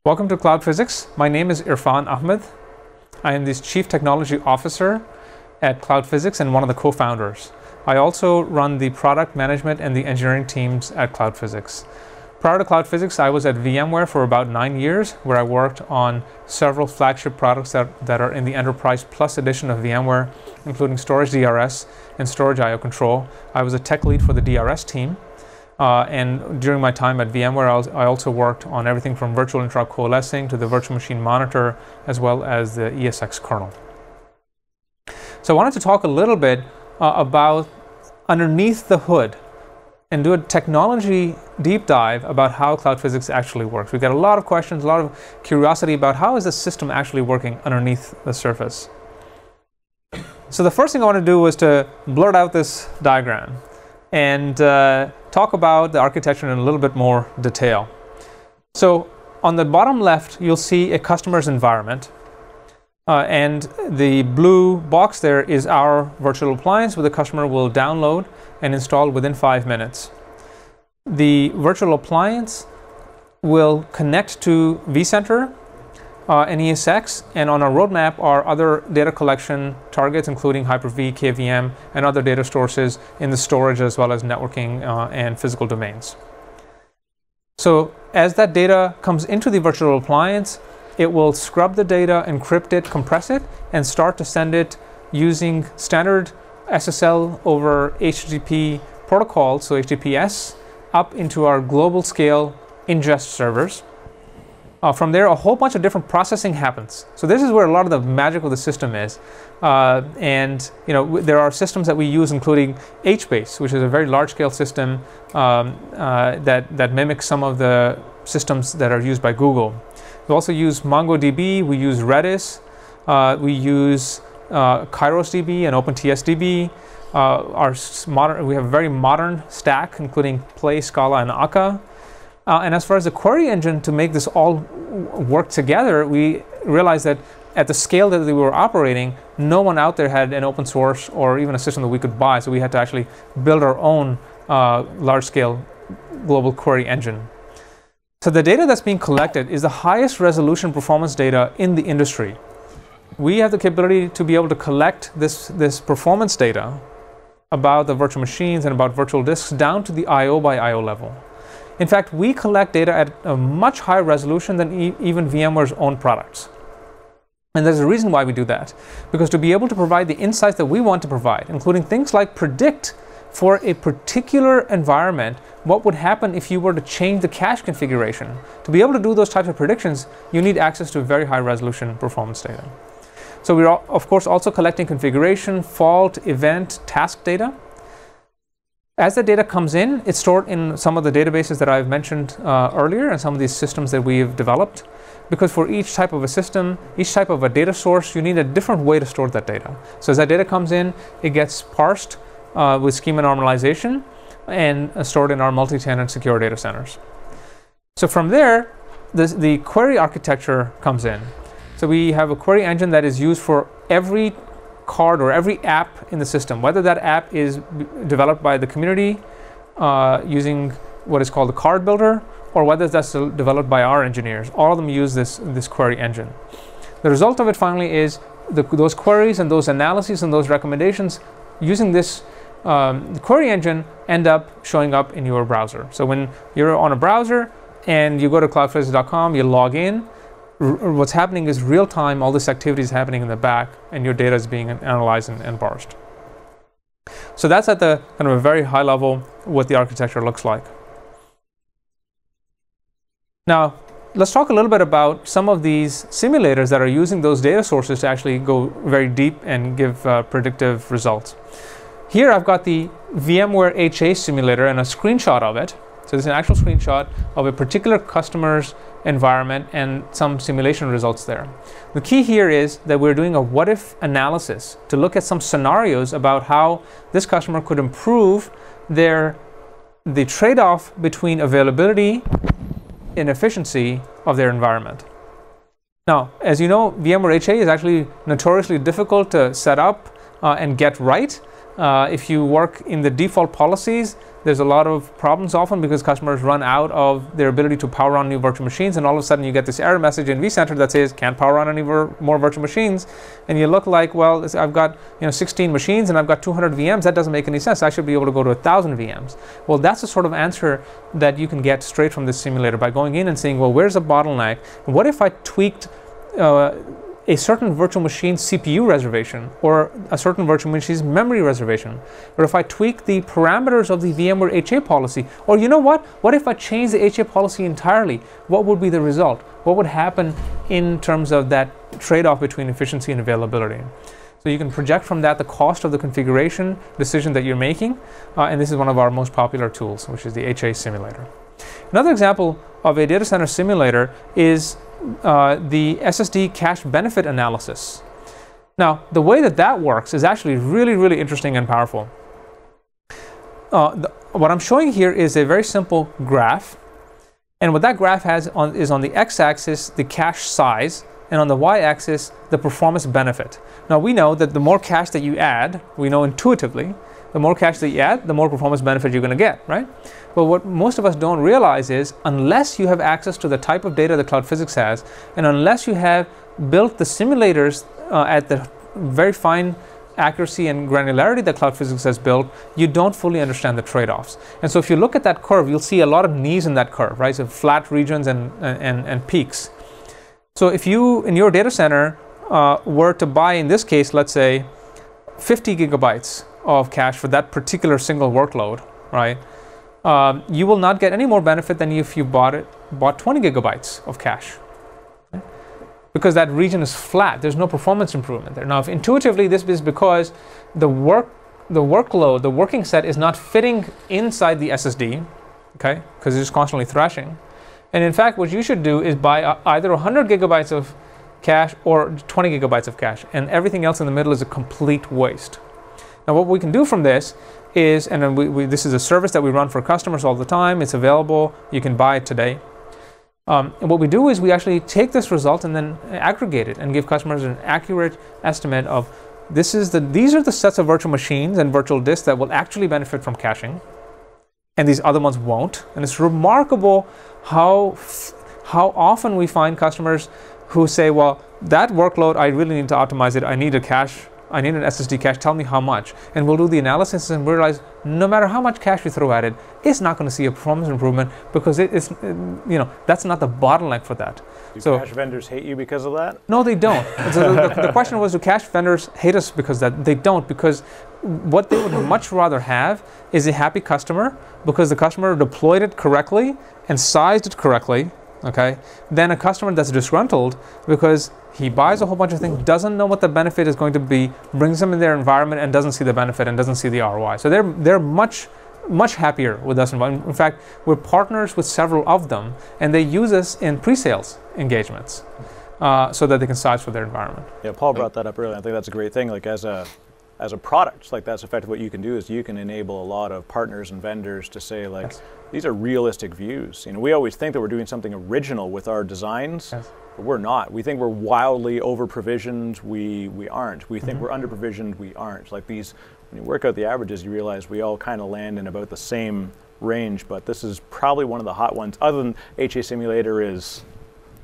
Welcome to CloudPhysics. My name is Irfan Ahmad. I am the Chief Technology Officer at CloudPhysics and one of the co-founders. I also run the product management and the engineering teams at CloudPhysics. Prior to CloudPhysics, I was at VMware for about 9 years, where I worked on several flagship products that are in the Enterprise Plus edition of VMware, including Storage DRS and Storage I/O Control. I was a tech lead for the DRS team. And during my time at VMware, I also worked on everything from virtual interrupt coalescing to the virtual machine monitor, as well as the ESX kernel. So I wanted to talk a little bit about underneath the hood and do a technology deep dive about how CloudPhysics actually works. We get a lot of questions, a lot of curiosity about how is the system actually working underneath the surface. So the first thing I want to do was to blurt out this diagram and talk about the architecture in a little bit more detail. So on the bottom left, you'll see a customer's environment. And the blue box there is our virtual appliance, where the customer will download and install within 5 minutes. The virtual appliance will connect to vCenter and ESX, and on our roadmap are other data collection targets, including Hyper-V, KVM, and other data sources in the storage as well as networking and physical domains. So as that data comes into the virtual appliance, it will scrub the data, encrypt it, compress it, and start to send it using standard SSL over HTTP protocol, so HTTPS, up into our global scale ingest servers. From there, a whole bunch of different processing happens. So this is where a lot of the magic of the system is. And there are systems that we use, including HBase, which is a very large-scale system that mimics some of the systems that are used by Google. We also use MongoDB, we use Redis, we use KairosDB and OpenTSDB. We have a very modern stack, including Play, Scala, and Akka. And as far as the query engine to make this all work together, we realized that at the scale that we were operating, no one out there had an open source or even a system that we could buy. So we had to actually build our own large-scale global query engine. So the data that's being collected is the highest resolution performance data in the industry. We have the capability to be able to collect this performance data about the virtual machines and about virtual disks down to the I/O by I/O level. In fact, we collect data at a much higher resolution than even VMware's own products. And there's a reason why we do that. Because to be able to provide the insights that we want to provide, including things like predict for a particular environment, what would happen if you were to change the cache configuration. To be able to do those types of predictions, you need access to very high resolution performance data. So we're, of course, also collecting configuration, fault, event, task data. As the data comes in, it's stored in some of the databases that I've mentioned earlier and some of these systems that we've developed. Because for each type of a system, each type of a data source, you need a different way to store that data. So as that data comes in, it gets parsed with schema normalization and stored in our multi-tenant secure data centers. So from there, the query architecture comes in. So we have a query engine that is used for every card or every app in the system, whether that app is developed by the community using what is called the card builder, or whether that's developed by our engineers. All of them use this query engine. The result of it finally is those queries and those analyses and those recommendations using this query engine end up showing up in your browser. So when you're on a browser and you go to cloudphysics.com, you log in, what's happening is real time, all this activity is happening in the back, and your data is being analyzed and parsed. So that's at the kind of a very high level what the architecture looks like. Now, let's talk a little bit about some of these simulators that are using those data sources to actually go very deep and give predictive results. Here I've got the VMware HA Simulator and a screenshot of it. So this is an actual screenshot of a particular customer's environment and some simulation results there. The key here is that we're doing a what-if analysis to look at some scenarios about how this customer could improve the trade-off between availability and efficiency of their environment. Now, as you know, VMware HA is actually notoriously difficult to set up and get right. If you work in the default policies, there's a lot of problems often because customers run out of their ability to power on new virtual machines, and all of a sudden you get this error message in vCenter that says can't power on any more virtual machines, and you look like, well, I've got 16 machines and I've got 200 VMs. That doesn't make any sense. I should be able to go to 1,000 VMs. Well, that's the sort of answer that you can get straight from this simulator by going in and saying, well, where's the bottleneck? What if I tweaked a certain virtual machine CPU reservation, or a certain virtual machine's memory reservation, or if I tweak the parameters of the VMware HA policy, or you know what if I change the HA policy entirely? What would be the result? What would happen in terms of that trade-off between efficiency and availability? So you can project from that the cost of the configuration decision that you're making, and this is one of our most popular tools, which is the HA Simulator. Another example of a data center simulator is the SSD cache benefit analysis. Now, the way that works is actually really, really interesting and powerful. What I'm showing here is a very simple graph, and what that graph has is on the x-axis the cache size, and on the y-axis the performance benefit. Now, we know that the more cache that you add, we know intuitively, the more cache that you add, the more performance benefit you're going to get, right? But what most of us don't realize is, unless you have access to the type of data that CloudPhysics has, and unless you have built the simulators at the very fine accuracy and granularity that CloudPhysics has built, you don't fully understand the trade-offs. And so if you look at that curve, you'll see a lot of knees in that curve, right? So flat regions and peaks. So if you, in your data center, were to buy, in this case, let's say, 50 gigabytes of cache for that particular single workload, right? You will not get any more benefit than if you bought 20 gigabytes of cache, okay? Because that region is flat. There's no performance improvement there. Now, if intuitively, this is because the workload, the working set is not fitting inside the SSD, okay? Because it's constantly thrashing. And in fact, what you should do is buy either 100 gigabytes of cache or 20 gigabytes of cache, and everything else in the middle is a complete waste. Now, what we can do from this is, and then this is a service that we run for customers all the time. It's available. You can buy it today. And what we do is we actually take this result and then aggregate it and give customers an accurate estimate of these are the sets of virtual machines and virtual disks that will actually benefit from caching, and these other ones won't. And it's remarkable how often we find customers who say, well, that workload, I really need to optimize it. I need a cache. I need an SSD cache, tell me how much. And we'll do the analysis and realize no matter how much cache we throw at it, it's not going to see a performance improvement because it's, that's not the bottleneck for that. Do cache vendors hate you because of that? No, they don't. So the question was, do cache vendors hate us because of that? They don't, because what they would much rather have is a happy customer because the customer deployed it correctly and sized it correctly, okay, than a customer that's disgruntled because he buys a whole bunch of things, doesn't know what the benefit is going to be, brings them in their environment and doesn't see the benefit and doesn't see the ROI. So they're much happier with us. In fact, we're partners with several of them, and they use us in pre-sales engagements so that they can size for their environment. Yeah, Paul brought that up earlier. I think that's a great thing. Like as a product, like that's effectively what you can do is you can enable a lot of partners and vendors to say like, yes, these are realistic views. We always think that we're doing something original with our designs. Yes. But we're not. We think we're wildly over-provisioned. We aren't. We think we're under-provisioned. We aren't. Like these, when you work out the averages, you realize we all kind of land in about the same range. But this is probably one of the hot ones. Other than HA Simulator is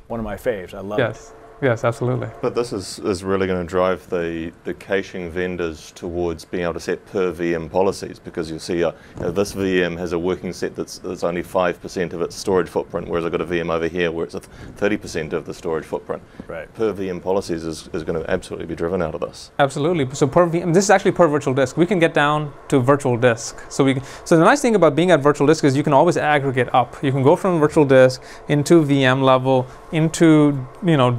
one of my faves. I love it. Yes, absolutely. But this is really going to drive the caching vendors towards being able to set per VM policies, because you'll see this VM has a working set that's only 5% of its storage footprint, whereas I've got a VM over here where it's 30% of the storage footprint. Right. Per VM policies is going to absolutely be driven out of this. Absolutely. So per VM, this is actually per virtual disk. We can get down to virtual disk. So the nice thing about being at virtual disk is you can always aggregate up. You can go from virtual disk into VM level, into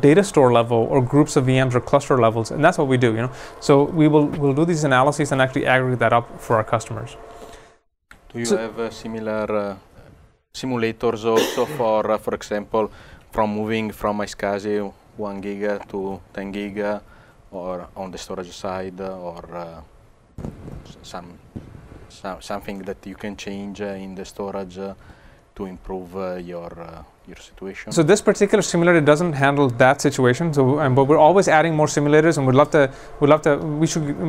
data store level, or groups of VMs or cluster levels, and that's what we do. So we'll do these analyses and actually aggregate that up for our customers. Do you have similar simulators also for example, from moving from iSCSI 1 giga to 10 giga, or on the storage side, or something that you can change in the storage to improve your situation? So this particular simulator doesn't handle that situation. So, but we're always adding more simulators, and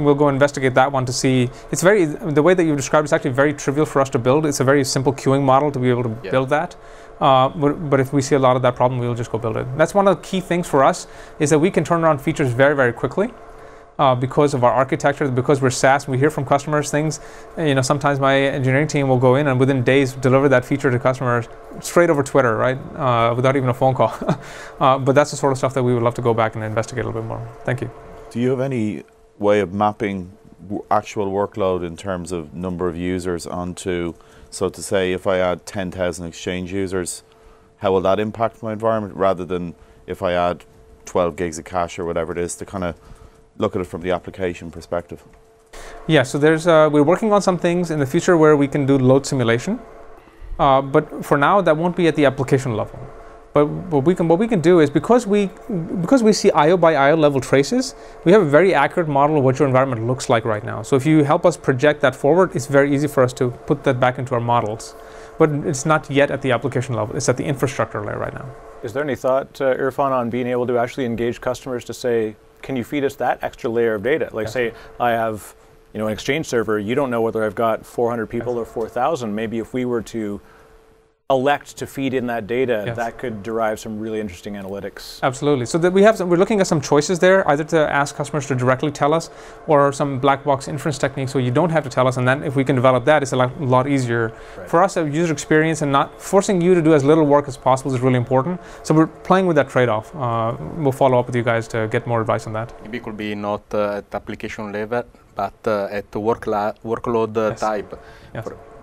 we'll go investigate that one to see. It's the way that you described is actually very trivial for us to build. It's a very simple queuing model to be able to build that. But if we see a lot of that problem, we'll just go build it. That's one of the key things for us, is that we can turn around features very, very quickly. Because of our architecture, because we're SaaS, we hear from customers things. Sometimes my engineering team will go in and within days deliver that feature to customers straight over Twitter, right, without even a phone call. But that's the sort of stuff that we would love to go back and investigate a little bit more. Thank you. Do you have any way of mapping actual workload in terms of number of users onto, so to say, if I add 10,000 Exchange users, how will that impact my environment, rather than if I add 12 gigs of cache or whatever it is, to kind of look at it from the application perspective? Yeah, so we're working on some things in the future where we can do load simulation, but for now that won't be at the application level. But what we can do is, because we see IO by IO level traces, we have a very accurate model of what your environment looks like right now. So if you help us project that forward, it's very easy for us to put that back into our models. But it's not yet at the application level. It's at the infrastructure layer right now. Is there any thought, Irfan, on being able to actually engage customers to say, can you feed us that extra layer of data? Like, say I have an Exchange server, you don't know whether I've got 400 people or 4,000. Maybe if we were to elect to feed in that data, that could derive some really interesting analytics. Absolutely. So that we're looking at some choices there, either to ask customers to directly tell us, or some black box inference techniques where you don't have to tell us, and then if we can develop that, it's a lot easier. For us, user experience and not forcing you to do as little work as possible is really important. So we're playing with that trade-off. We'll follow up with you guys to get more advice on that. Maybe it could be not at application level, but at workload type.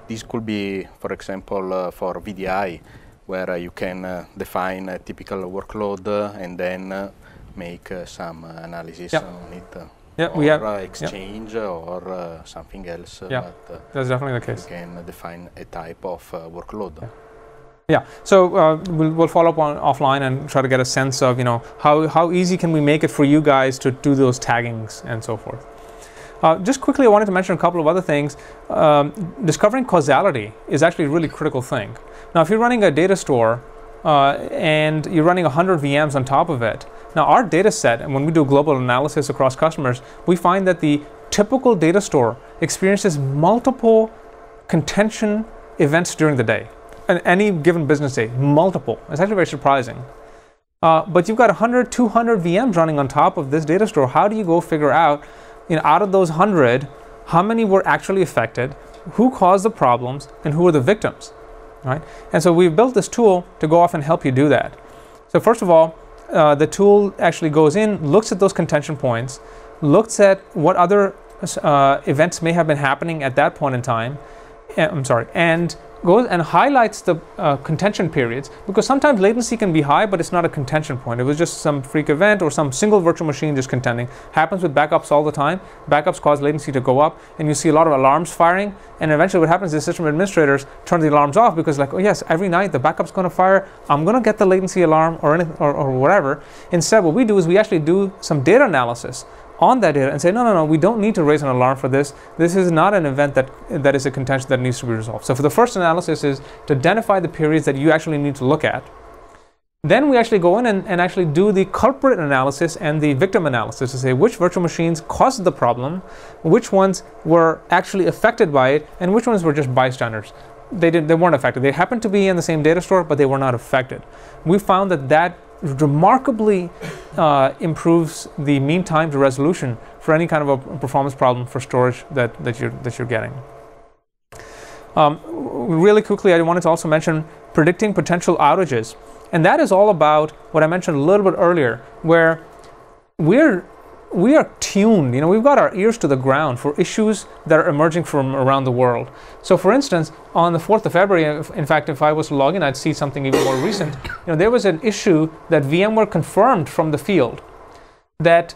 This could be, for example, for VDI, where you can define a typical workload and then make some analysis on it. We have Exchange or something else. But, that's definitely the case. You can define a type of workload. So we'll follow up on offline and try to get a sense of how easy can we make it for you guys to do those taggings and so forth. Just quickly, I wanted to mention a couple of other things. Discovering causality is actually a really critical thing. Now, if you're running a data store and you're running 100 VMs on top of it, now our data set, and when we do global analysis across customers, we find that the typical data store experiences multiple contention events during the day. And any given business day, multiple. It's actually very surprising. But you've got 100, 200 VMs running on top of this data store. How do you go figure out, out of those 100, how many were actually affected, who caused the problems, and who are the victims, right? And so we've built this tool to go off and help you do that. So first of all, the tool actually goes in, looks at those contention points, looks at what other events may have been happening at that point in time, and goes and highlights the contention periods, because sometimes latency can be high, but it's not a contention point. It was just some freak event or some single virtual machine just contending. Happens with backups all the time. Backups cause latency to go up, and you see a lot of alarms firing, and eventually what happens is system administrators turn the alarms off because, like, oh yes, every night the backup's going to fire. I'm going to get the latency alarm or anything or whatever. Instead, what we do is we actually do some data analysis on that data and say, no, we don't need to raise an alarm for this. This is not an event that is a contention that needs to be resolved. So for the first analysis is to identify the periods that you actually need to look at. Then we actually go in and actually do the culprit analysis and the victim analysis to say which virtual machines caused the problem, which ones were actually affected by it, and which ones were just bystanders. They weren't affected. They happened to be in the same data store, but they were not affected. We found that remarkably improves the mean time to resolution for any kind of a performance problem for storage that you're getting. Really quickly, I wanted to also mention predicting potential outages, and that is all about what I mentioned a little bit earlier, where we are tuned. We've got our ears to the ground for issues that are emerging from around the world. So, for instance, on the 4th of February, in fact, if I was to log in, I'd see something even more recent. There was an issue that VMware confirmed from the field that,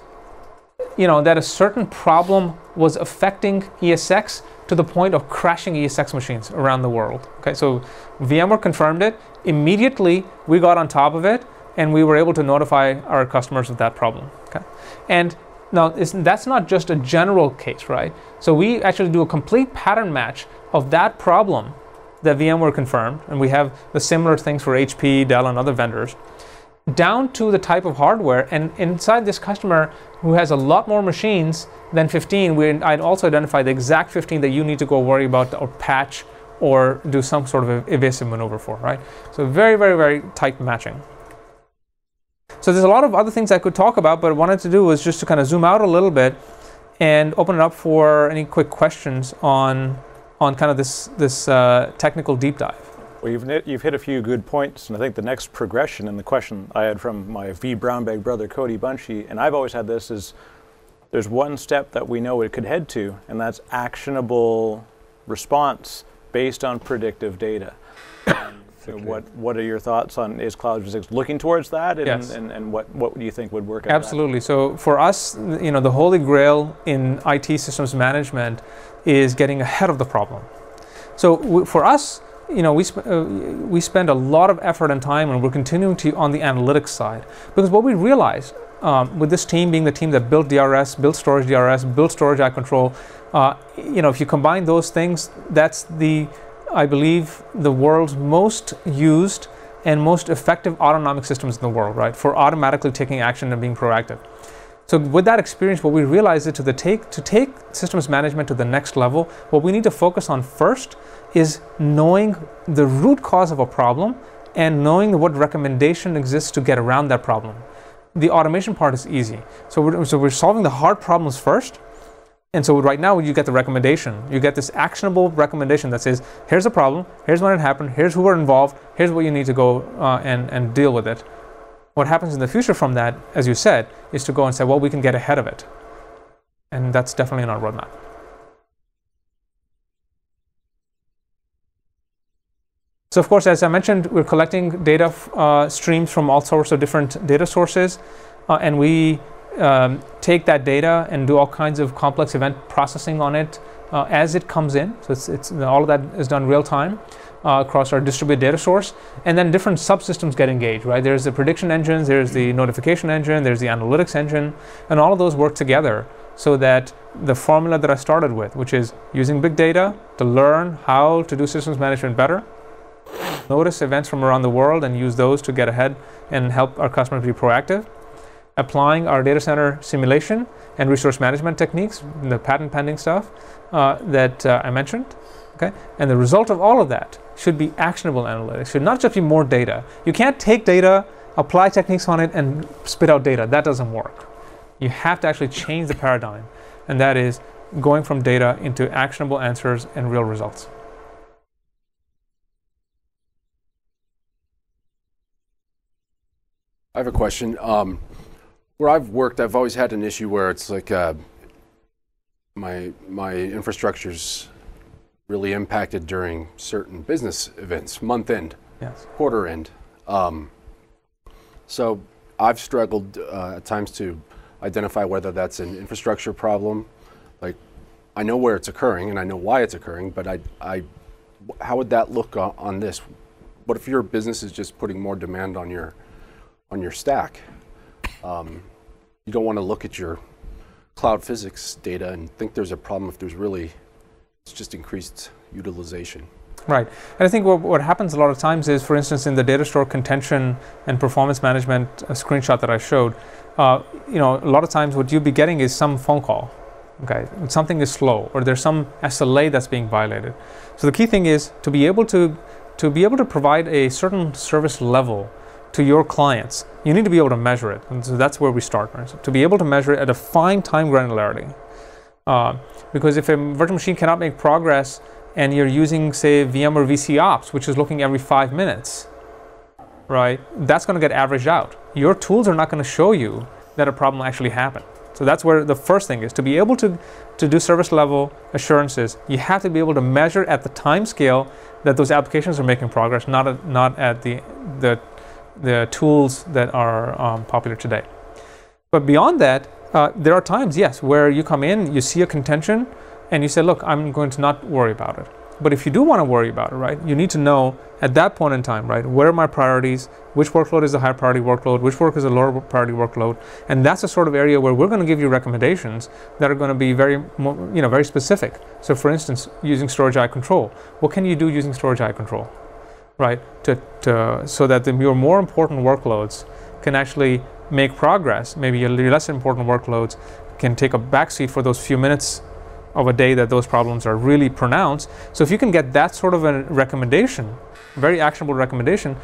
that a certain problem was affecting ESX to the point of crashing ESX machines around the world. Okay, so VMware confirmed it. Immediately, we got on top of it, and we were able to notify our customers of that problem. Okay, and now that's not just a general case, right? So we actually do a complete pattern match of that problem that VMware confirmed, and we have the similar things for HP, Dell, and other vendors, down to the type of hardware. And inside this customer who has a lot more machines than 15, I'd also identify the exact 15 that you need to go worry about or patch or do some sort of evasive maneuver for, right? So very, very, very tight matching. So there's a lot of other things I could talk about, but what I wanted to do was just to kind of zoom out a little bit and open it up for any quick questions on kind of this technical deep dive. Well, you've hit a few good points, and I think the next progression and the question I had from my V Brownbag brother, Cody Bunchy, and I've always had this, is there's one step that we know it could head to, and that's actionable response based on predictive data. So what are your thoughts on, is CloudPhysics looking towards that, and, yes. and what do you think would work out? Absolutely. So for us, the holy grail in IT systems management is getting ahead of the problem. So for us, we spend a lot of effort and time, and we're continuing to on the analytics side, because what we realize with this team being the team that built DRS, built storage DRS, built storage act control, if you combine those things, that's I believe the world's most used and most effective autonomic systems in the world, right? For automatically taking action and being proactive. So with that experience, what we realized is to take systems management to the next level, what we need to focus on first is knowing the root cause of a problem and knowing what recommendation exists to get around that problem. The automation part is easy. So we're solving the hard problems first. And so right now you get the recommendation. You get this actionable recommendation that says, here's the problem, here's when it happened, here's who are involved, here's what you need to go and deal with it. What happens in the future from that, as you said, is to go and say, well, we can get ahead of it. And that's definitely in our roadmap. So of course, as I mentioned, we're collecting data streams from all sorts of different data sources, and we take that data and do all kinds of complex event processing on it as it comes in. So it's all of that is done real time across our distributed data source, and then different subsystems get engaged, right? There's the prediction engines, there's the notification engine, there's the analytics engine, and all of those work together so that the formula that I started with, which is using big data to learn how to do systems management better, notice events from around the world and use those to get ahead and help our customers be proactive, applying our data center simulation and resource management techniques, the patent pending stuff that I mentioned, okay? And the result of all of that should be actionable analytics, should not just be more data. You can't take data, apply techniques on it, and spit out data. That doesn't work. You have to actually change the paradigm, and that is going from data into actionable answers and real results. I have a question. Where I've worked, I've always had an issue where it's like my infrastructure's really impacted during certain business events, month end, yes, quarter end. So I've struggled at times to identify whether that's an infrastructure problem. Like, I know where it's occurring and I know why it's occurring, but how would that look on this? What if your business is just putting more demand on your stack? You don't want to look at your CloudPhysics data and think there's a problem if it's just increased utilization. Right. And I think what happens a lot of times is, for instance, in the data store contention and performance management screenshot that I showed, a lot of times what you'll be getting is some phone call. Okay, something is slow, or there's some SLA that's being violated. So the key thing is to be able to provide a certain service level to your clients, you need to be able to measure it. And so that's where we start. Right? So to be able to measure it at a fine time granularity. Because if a virtual machine cannot make progress and you're using, say, VMware VC Ops, which is looking every 5 minutes, right, that's going to get averaged out. Your tools are not going to show you that a problem actually happened. So that's where the first thing is. To be able to do service level assurances, you have to be able to measure at the time scale that those applications are making progress, not at the tools that are popular today. But beyond that, there are times, yes, where you come in, you see a contention, and you say, look, I'm going to not worry about it. But if you do want to worry about it, right, you need to know at that point in time, right, where are my priorities, which workload is a high priority workload, which work is a lower priority workload, and that's the sort of area where we're going to give you recommendations that are going to be very specific. So for instance, using storage eye control, what can you do using storage eye control, right, so that your more important workloads can actually make progress, maybe your less important workloads can take a backseat for those few minutes of a day that those problems are really pronounced. So if you can get that sort of a recommendation, very actionable recommendation,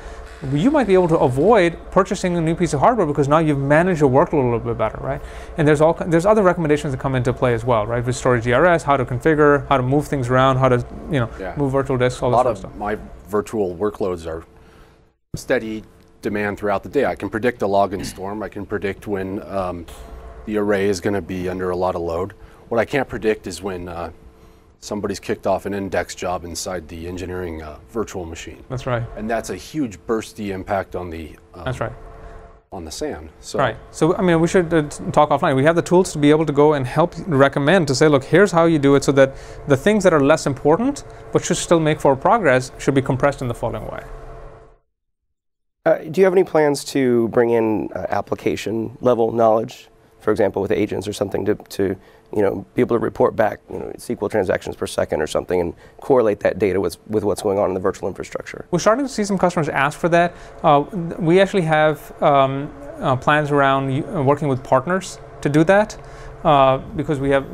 you might be able to avoid purchasing a new piece of hardware because now you've managed your workload a little bit better, right? And there's other recommendations that come into play as well, right? With storage DRS, how to configure, how to move things around, how to move virtual disks, all that sort of stuff. A lot of my virtual workloads are steady demand throughout the day. I can predict a login storm. I can predict when the array is going to be under a lot of load. What I can't predict is when somebody's kicked off an index job inside the engineering virtual machine. That's right. And that's a huge bursty impact on the that's right. on the SAN. So right. So I mean, we should talk offline. We have the tools to be able to go and help recommend to say, look, here's how you do it, so that the things that are less important but should still make forward progress should be compressed in the following way. Do you have any plans to bring in application level knowledge, for example, with agents or something to be able to report back, SQL transactions per second or something, and correlate that data with what's going on in the virtual infrastructure? We're starting to see some customers ask for that. We actually have plans around working with partners to do that, because we have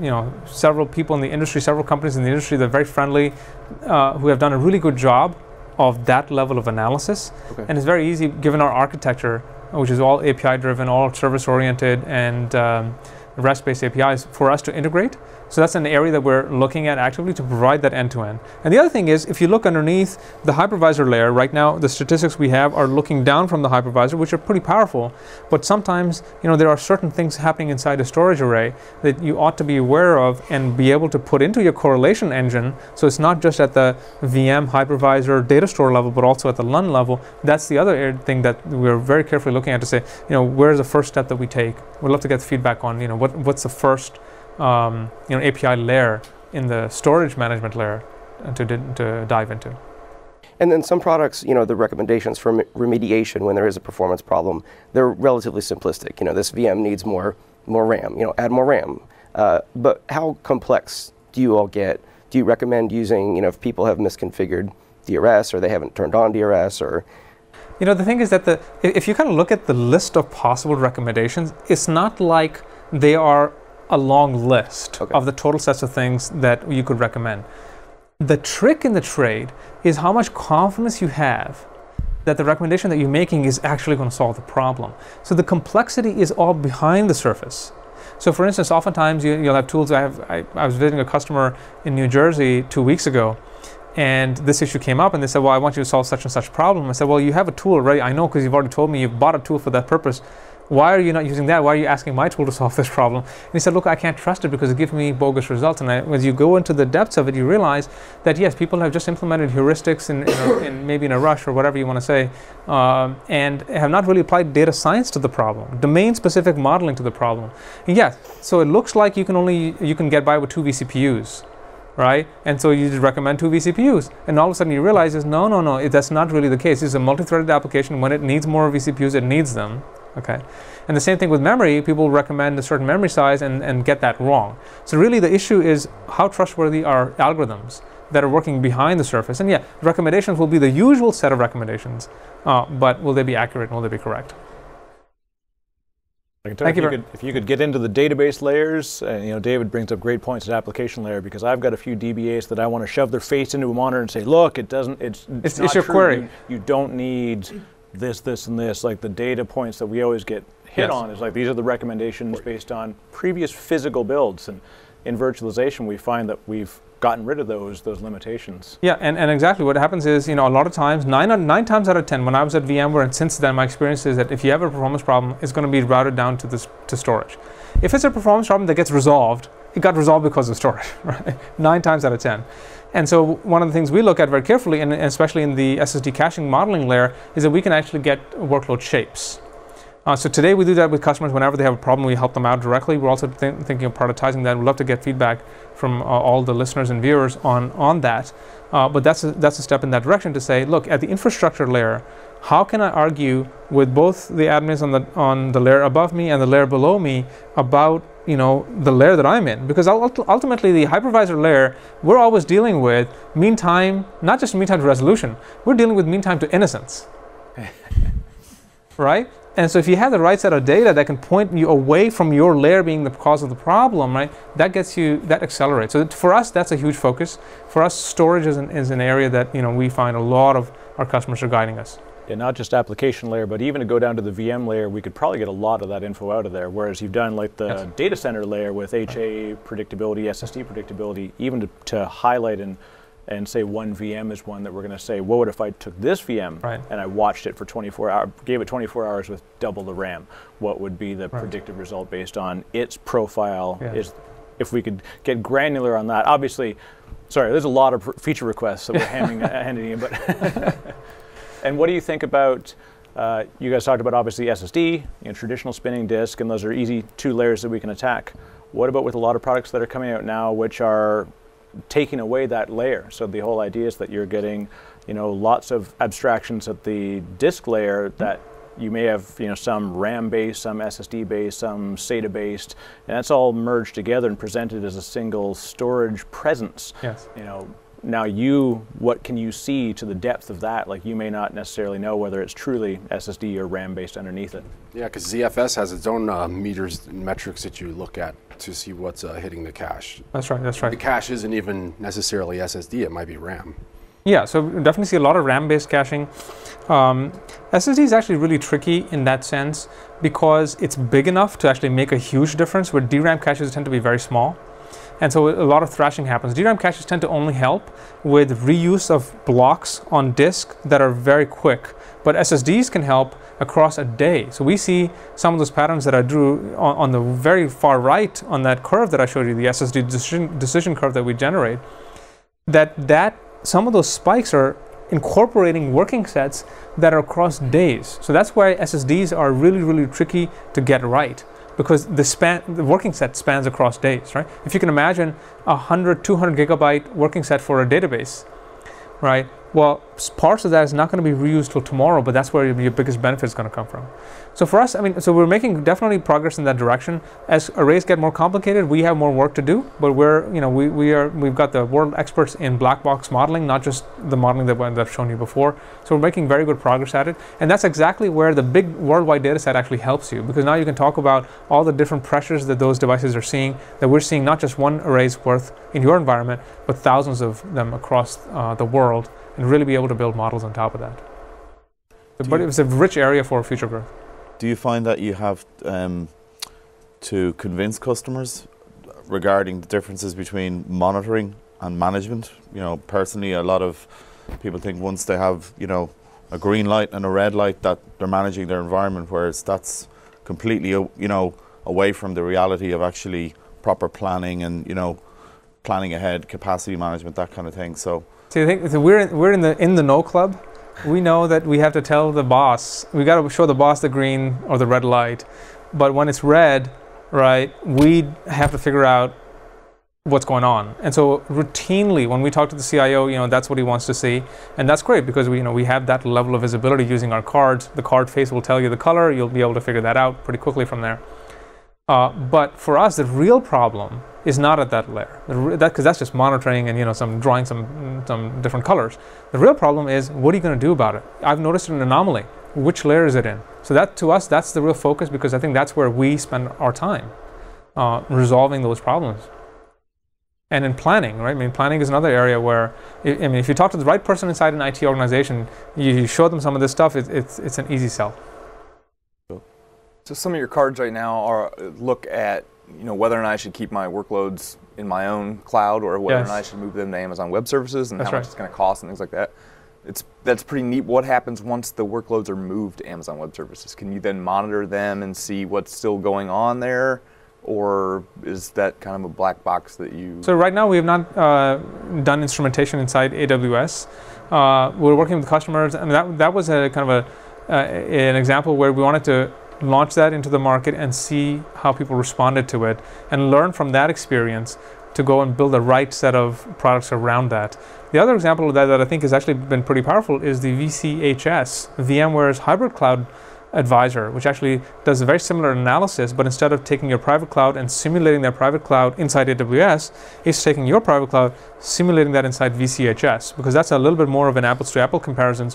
several people in the industry, several companies in the industry that are very friendly, who have done a really good job of that level of analysis. Okay. And it's very easy, given our architecture, which is all API driven, all service oriented, and REST-based APIs, for us to integrate. So that's an area that we're looking at actively to provide that end-to-end. And the other thing is, if you look underneath the hypervisor layer, right now the statistics we have are looking down from the hypervisor, which are pretty powerful, but sometimes there are certain things happening inside a storage array that you ought to be aware of and be able to put into your correlation engine, so it's not just at the VM hypervisor data store level, but also at the LUN level. That's the other thing that we're very carefully looking at to say, where's the first step that we take? We'd love to get feedback on what's the first API layer in the storage management layer to dive into. And then some products, the recommendations for remediation when there is a performance problem, they're relatively simplistic. This VM needs more RAM, add more RAM. But how complex do you all get? Do you recommend using, if people have misconfigured DRS or they haven't turned on DRS, or? The thing is that if you kind of look at the list of possible recommendations, it's not like they are a long list of the total sets of things that you could recommend. The trick in the trade is how much confidence you have that the recommendation that you're making is actually going to solve the problem. So the complexity is all behind the surface. So for instance, oftentimes you'll have tools. I was visiting a customer in New Jersey 2 weeks ago, and this issue came up, and they said, well, I want you to solve such and such problem. I said, well, you have a tool already. I know, because you've already told me you've bought a tool for that purpose. Why are you not using that? Why are you asking my tool to solve this problem? And he said, look, I can't trust it because it gives me bogus results. And as you go into the depths of it, you realize that yes, people have just implemented heuristics in maybe in a rush or whatever you want to say, and have not really applied data science to the problem, domain-specific modeling to the problem. And yes, so it looks like you can get by with 2 vCPUs, right? And so you just recommend 2 vCPUs, and all of a sudden you realize no, that's not really the case. This is a multi-threaded application. When it needs more vCPUs, it needs them. Okay, and the same thing with memory. People recommend a certain memory size and get that wrong. So really the issue is how trustworthy are algorithms that are working behind the surface. And yeah, recommendations will be the usual set of recommendations, but will they be accurate and will they be correct? I can tell you, if you could get into the database layers, David brings up great points at application layer, because I've got a few DBAs that I want to shove their face into a monitor and say, look, it's not your true. Query. You don't need this, and this. Like the data points that we always get hit on is like, these are the recommendations based on previous physical builds. And in virtualization, we find that we've gotten rid of those limitations. Yeah, and exactly what happens is, a lot of times, 9 times out of 10, when I was at VMware, and since then, my experience is that if you have a performance problem, it's going to be routed down to storage. If it's a performance problem that gets resolved, it got resolved because of storage, right? 9 times out of 10. And so one of the things we look at very carefully, and especially in the SSD caching modeling layer, is that we can actually get workload shapes. So today we do that with customers. Whenever they have a problem, we help them out directly. We're also thinking of productizing that. We'd love to get feedback from all the listeners and viewers on that. But that's a step in that direction to say, look, at the infrastructure layer, how can I argue with both the admins on the layer above me and the layer below me about the layer that I'm in? Because ultimately the hypervisor layer, we're always dealing with mean time, not just mean time to resolution. We're dealing with mean time to innocence, right? And so if you have the right set of data that can point you away from your layer being the cause of the problem, right, that accelerates. So for us, that's a huge focus. For us, storage is an area that we find a lot of our customers are guiding us. Yeah, not just application layer, but even to go down to the VM layer, we could probably get a lot of that info out of there. Whereas you've done like the data center layer with HA predictability, SSD predictability, even to highlight and say one VM is one that we're going to say, what if I took this VM and I watched it for 24 hours, gave it 24 hours with double the RAM? What would be the predictive result based on its profile? If we could get granular on that. Obviously, sorry, there's a lot of feature requests that we're handing in, but and what do you think about, you guys talked about obviously SSD, traditional spinning disk, and those are easy 2 layers that we can attack. What about with a lot of products that are coming out now which are taking away that layer? So the whole idea is that you're getting lots of abstractions at the disk layer that you may have some RAM based, some SSD based, some SATA based, and that's all merged together and presented as a single storage presence. Yes. Now what can you see to the depth of that? Like you may not necessarily know whether it's truly SSD or RAM based underneath it. Yeah, because ZFS has its own meters and metrics that you look at to see what's hitting the cache. That's right, that's right. The cache isn't even necessarily SSD, it might be RAM. Yeah, so we definitely see a lot of RAM-based caching. SSD is actually really tricky in that sense because it's big enough to actually make a huge difference, where DRAM caches tend to be very small. And so a lot of thrashing happens. DRAM caches tend to only help with reuse of blocks on disk that are very quick, but SSDs can help across a day. So we see some of those patterns that I drew on the very far right on that curve that I showed you, the SSD decision curve that we generate, that some of those spikes are incorporating working sets that are across days. So that's why SSDs are really, really tricky to get right, because the working set spans across days, right? If you can imagine 100, 200 gigabyte working set for a database, right? Well, parts of that is not going to be reused till tomorrow, but that's where your biggest benefit is going to come from. So for us, so we're making definitely progress in that direction. As arrays get more complicated, we have more work to do, but we've got the world experts in black box modeling, not just the modeling that I've shown you before. So we're making very good progress at it, and that's exactly where the big worldwide data set actually helps you, because now you can talk about all the different pressures that those devices are seeing, that we're seeing not just one array's worth in your environment, but thousands of them across the world, and really be able to build models on top of that. But it's a rich area for future growth. Do you find that you have to convince customers regarding the differences between monitoring and management? Personally, a lot of people think once they have, a green light and a red light, that they're managing their environment, whereas that's completely, away from the reality of actually proper planning and, planning ahead, capacity management, that kind of thing. So I think we're in the no club. We know that we have to tell the boss, we got to show the boss the green or the red light, but when it's red, right, we have to figure out what's going on. And so routinely, when we talk to the CIO, that's what he wants to see, and that's great because we have that level of visibility using our cards. The card face will tell you the color. You'll be able to figure that out pretty quickly from there. But for us, the real problem is not at that layer, because that's just monitoring and some drawing some different colors. The real problem is, what are you going to do about it? I've noticed an anomaly. Which layer is it in? So that, to us, that's the real focus, because I think that's where we spend our time resolving those problems. And in planning, right? Planning is another area where, if you talk to the right person inside an IT organization, you show them some of this stuff, it's an easy sell. So some of your cards right now look at whether or not I should keep my workloads in my own cloud, or whether or not I should move them to Amazon Web Services, and how much it's going to cost and things like that. That's pretty neat. What happens once the workloads are moved to Amazon Web Services? Can you then monitor them and see what's still going on there, or is that kind of a black box that you... So right now we have not done instrumentation inside AWS. We're working with customers, and that was a kind of an example where we wanted to launch that into the market and see how people responded to it, and learn from that experience to go and build the right set of products around that. The other example of that I think has actually been pretty powerful is the VCHS, VMware's hybrid cloud advisor, which actually does a very similar analysis, but instead of taking your private cloud and simulating that private cloud inside AWS, it's taking your private cloud, simulating that inside VCHS, because that's a little bit more of an apples to apple comparison.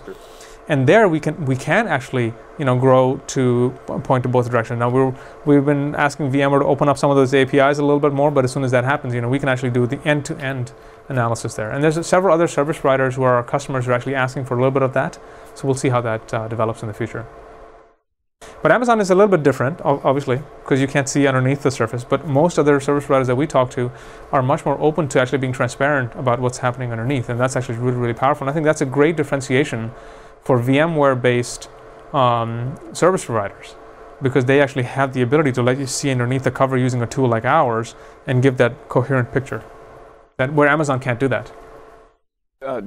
And there we can actually, you know, grow to point to both directions. Now we've been asking VMware to open up some of those APIs a little bit more, but as soon as that happens, you know, we can actually do the end-to-end analysis there. And there's several other service providers who are our customers who are actually asking for a little bit of that. So we'll see how that develops in the future. But Amazon is a little bit different, obviously, because you can't see underneath the surface. But most other service providers that we talk to are much more open to actually being transparent about what's happening underneath. And that's actually really, really powerful. And I think that's a great differentiation for VMware-based service providers, because they actually have the ability to let you see underneath the cover using a tool like ours and give that coherent picture, that where Amazon can't do that.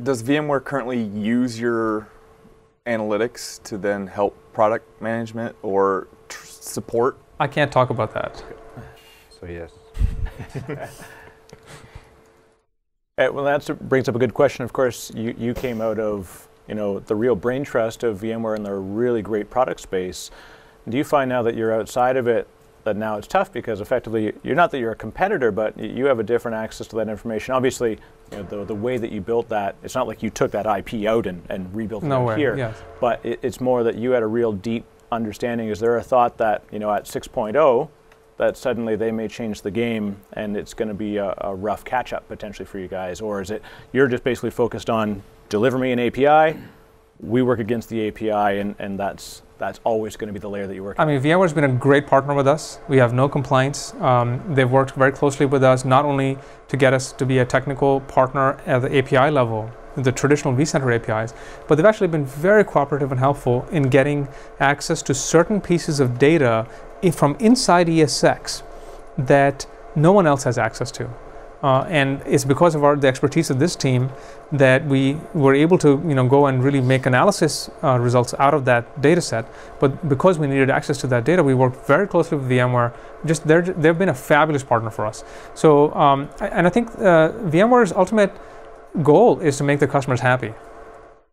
Does VMware currently use your analytics to then help product management or support? I can't talk about that. So yes. Well, that brings up a good question. Of course, you came out of, you know, the real brain trust of VMware and their really great product space. Do you find now that you're outside of it that now it's tough, because effectively you're not that you're a competitor, but you have a different access to that information? Obviously, you know, the way that you built that, it's not like you took that IP out and rebuilt it here. Yes. But it's more that you had a real deep understanding. Is there a thought that, you know, at 6.0 that suddenly they may change the game and it's going to be a rough catch-up potentially for you guys? Or is it you're just basically focused on deliver me an API, we work against the API, and that's always going to be the layer that you work on? I mean, VMware's been a great partner with us. We have no complaints. They've worked very closely with us, not only to get us to be a technical partner at the API level, the traditional vCenter APIs, but they've actually been very cooperative and helpful in getting access to certain pieces of data from inside ESX that no one else has access to. And it's because of the expertise of this team that we were able to, you know, go and really make analysis results out of that data set. But because we needed access to that data, we worked very closely with VMware. Just they've been a fabulous partner for us. So, and I think VMware's ultimate goal is to make the customers happy.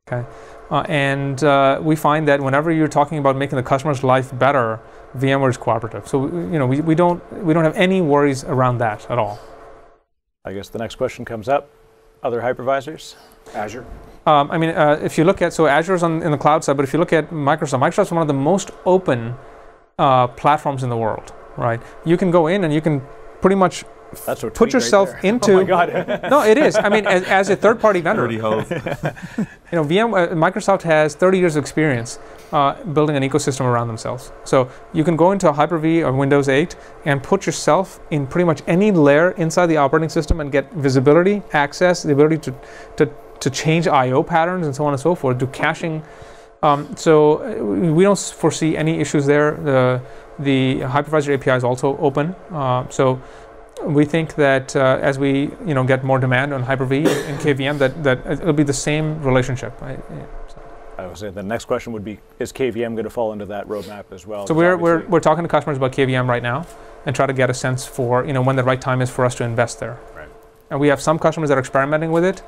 Okay, and we find that whenever you're talking about making the customer's life better, VMware is cooperative. So, you know, we don't have any worries around that at all. I guess the next question comes up. Other hypervisors? Azure? I mean, if you look at, so Azure's in the cloud side, but if you look at Microsoft's one of the most open platforms in the world, right? You can go in and you can pretty much put yourself right into. Oh my God. No, it is. I mean, as a third-party vendor. Dirty hole. You know, Microsoft has 30 years of experience building an ecosystem around themselves. So you can go into a Hyper-V or Windows 8 and put yourself in pretty much any layer inside the operating system and get visibility, access, the ability to change I/O patterns and so on and so forth, do caching. So we don't foresee any issues there. The hypervisor API is also open. So we think that as we get more demand on Hyper-V and KVM, that it'll be the same relationship. Right? Yeah, so. I would say the next question would be: is KVM going to fall into that roadmap as well? So we're talking to customers about KVM right now, and try to get a sense for when the right time is for us to invest there. Right. And we have some customers that are experimenting with it.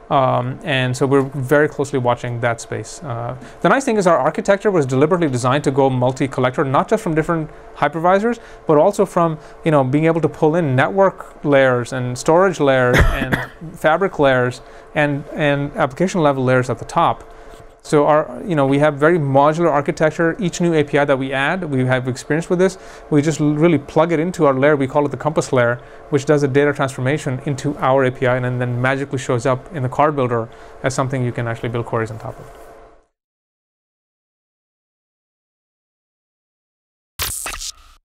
And so we're very closely watching that space. The nice thing is our architecture was deliberately designed to go multi-collector, not just from different hypervisors, but also from being able to pull in network layers and storage layers and fabric layers and application level layers at the top. So we have very modular architecture. Each new API that we add, we have experience with this. We just really plug it into our layer. We call it the Compass layer, which does a data transformation into our API and then magically shows up in the card builder as something you can actually build queries on top of.